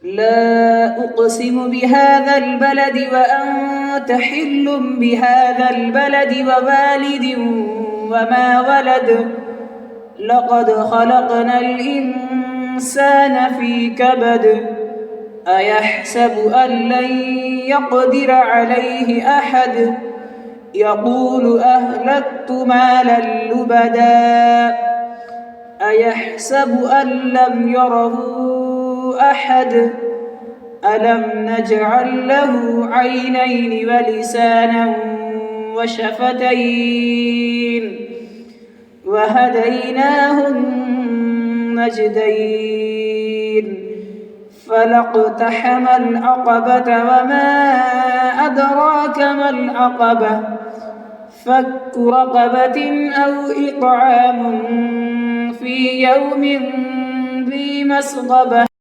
لا أقسم بهذا البلد وأنت حل بهذا البلد ووالد وما ولد لقد خلقنا الإنسان في كبد أيحسب أن لن يقدر عليه أحد يقول أهلكت مالا لبدا أيحسب أن لم يره أحد ألم نجعل له عينين ولسانا وشفتين وهديناه النجدين فلاقتحم العقبة وما أدراك ما العقبة فك رقبة أو إطعام في يوم ذي مسغبة